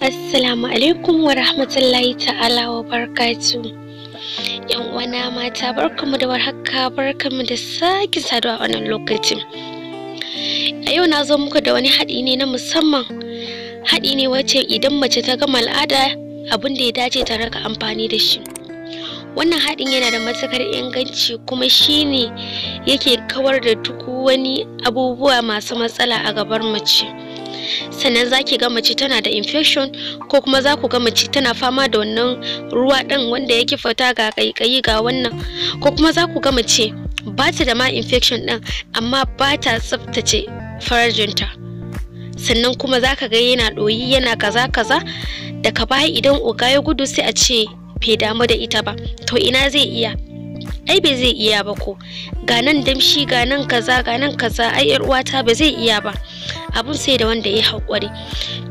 Assalamu alaikum wa rahmatullahi ta'ala wa barakatuh. Yan uwana mata, barkamu da warhaka, barkamu da sake saduwa a wannan lokacin. A yau na zo muku da wani haɗi ne na musamman. Haɗi ne wacce idan mace ta gama al'ada abin da ya dace ta raka amfani da shi. Wannan haɗin yana da matukar inganci kuma shine yake kawar da duk wani abubuwa masu matsala a gabar mace. Sannan zaki ga mace tana da infection ko kuma za ku ga mace tana fama da wannan ruwa ɗin wanda yake fita ga ƙaiƙayi ga wannan, ko kuma za ku ga mace ba ta da ma infection ɗin amma ba ta tsaftace farjinta, sannan kuma za ka ga yana ɗoyi yana kaza daga baya idan oga ya gudu sai a ce bai damu da ita ba. To ina zai iya? Ai bai zai iya ba ko ga nan damshi ga nan kaza ai yar uwata ba zai iya ba. Abun sai da wanda ya haƙuri.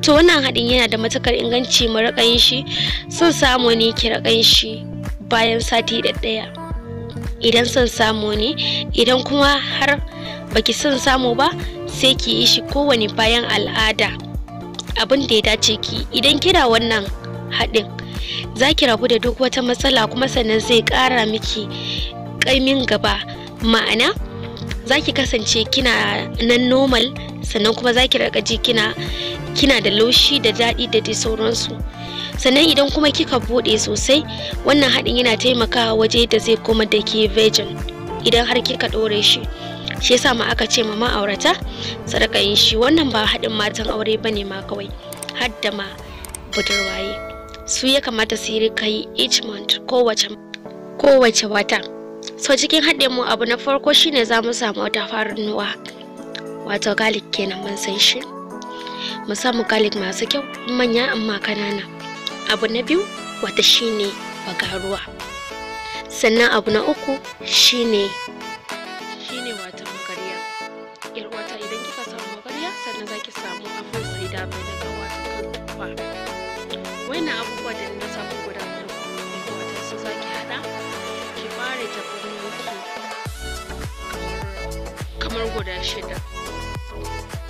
To wannan haɗin yana da matukar inganci, mu riƙa yin shi. Son samu ne ki riƙa yin shi bayan sati ɗaya idan son samu ne, idan kuma har baki son samu ba sai ki yi shi kowane bayan al'ada. Abin da ya dace ki idan kina wannan haɗin za ki rabu da duk wata matsala, kuma sannan zai ƙara miki ƙaimin gaba, ma'ana za ki kasance kina nan normal, sannan kuma za ki raka ji kina da laushi da daɗi da dai sauransu. Sannan idan kuma kika buɗe sosai, wannan haɗin yana taimakawa waje da zai koma da ke virgin idan har kika ɗore shi. Shi yasa ma aka ce ma ma'aurata su rika yin shi. Wannan ba haɗin matan aure bane ma kawai, har da ma budurwaye su ya kamata su yi kai each month, kowace wata. So cikin haɗin mu abu na farko shine za mu samu wata tafarnuwa, wato garlic kenan, mun san shi. Mu samu garlic masu kyau, manya amma kanana. Abu na biyu wata shine bagaruwa. Sannan abu na uku shine wata magarya. Yar wata idan kika samu magarya, sannan zaki samu apple cider vinegar wato kan. Wannan abubuwa da na samu guda uku, wata su zaki hada ki fara tafarnuki kamar guda 6,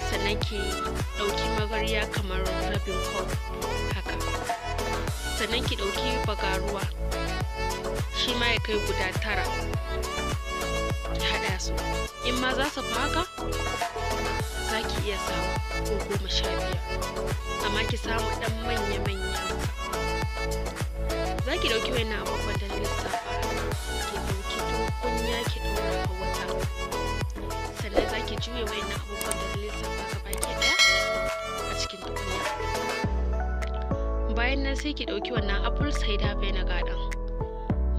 sannan ki dauki magarya kamar rabin cup haka, sannan ki dauki bagaruwa shi ma ya kai guda 9, ki hada su. In ma za su fi haka za ki iya samu ko 15, amma ki samu dan manya za ki dauki wannan abubuwan da na lissafa, ki dauki tukunya ki daura a wata, sannan za ki juye wannan abubuwan da na lissafa gabaki daya a cikin tukunya. Bayan nan sai ki dauki wannan apple cider vinegar din,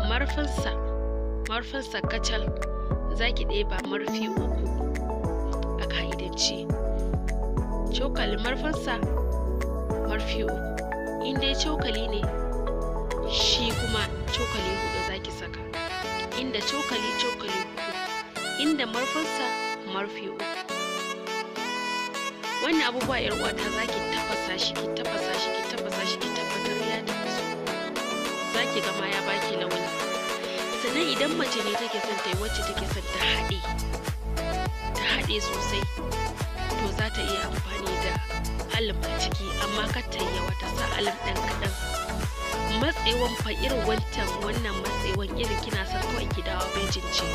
marfinsa kacal za ki ɗeba marfi 3 a ka'idance. Cokalin marfinsa marfi 3, in dai cokali ne shi kuma cokali 4 zaki saka, inda cokali 4, inda marfinsa marfi 3. Wannan abubuwa yar uwata zaki tafasa shi ki tabbatar ya tafasu, zaki ga ma ya baki launi. Sannan idan mace ne take son ta yi wacce take son ta haɗe sosai, to za ta iya amfani da alim a ciki, amma kar ta yi yawa, ta sa alim ɗan kaɗan. Matsewan fa irin wannan matsewan irin kina son kawai ki dawo bejin ce,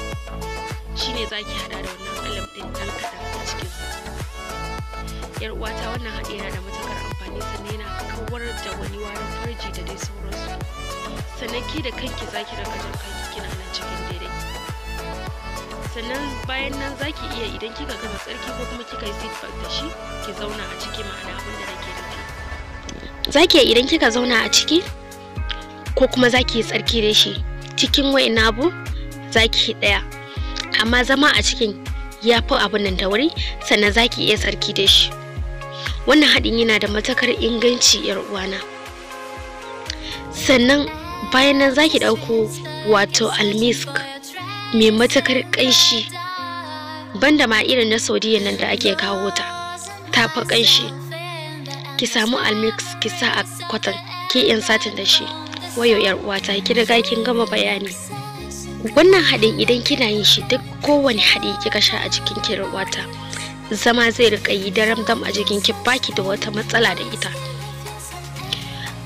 shine zaki hada da wannan alim ɗin ɗan kaɗan a cikinsa. Yar uwata, wannan haɗi yana da matukar amfani, sannan yana kawar da wani warin farji da dai sauransu. Sannan ki da kanki zaki raka jin kanki kina nan cikin daidai. Sannan bayan nan zaki iya idan kika gama tsarki ko kuma kika yi sit back da shi, ki zauna a ciki, ma'ana abin da nake nufi. Zaki iya idan kika zauna a ciki ko kuma zaki yi tsarki da shi, cikin wayan abu zaki daya, amma zama a cikin ya fi abin nan da wuri, sannan zaki iya tsarki da shi. Wannan haɗin yana da matakar inganci yar uwana. Sannan bayan nan zaki dauko wato almisk mai matakar ƙanshi, banda ma irin na Saudiya nan da ake kawo ta fi ƙanshi. Ki samu almisk ki sa a kwatan, ki satin da shi. Wayo yar uwata, ki riga kin gama bayani. Wannan haɗin idan kina yin shi, duk kowane haɗi kika sha a jikin ki yar uwata, zama zai rika yi daram dam a jikin ki, baki da wata matsala da ita.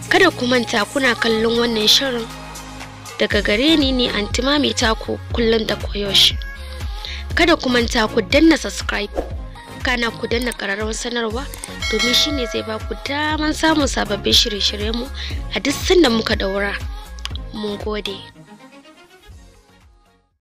Kada ku manta kuna kallon wannan shirin daga gare ni Aunty Mami taku kullum da koyaushe. Kada ku manta ku danna subscribe, kana ku danna ƙararrawar sanarwa domin shine zai ba ku daman samun sababbin shirye-shiryenmu a duk sanda muka daura. Mun gode.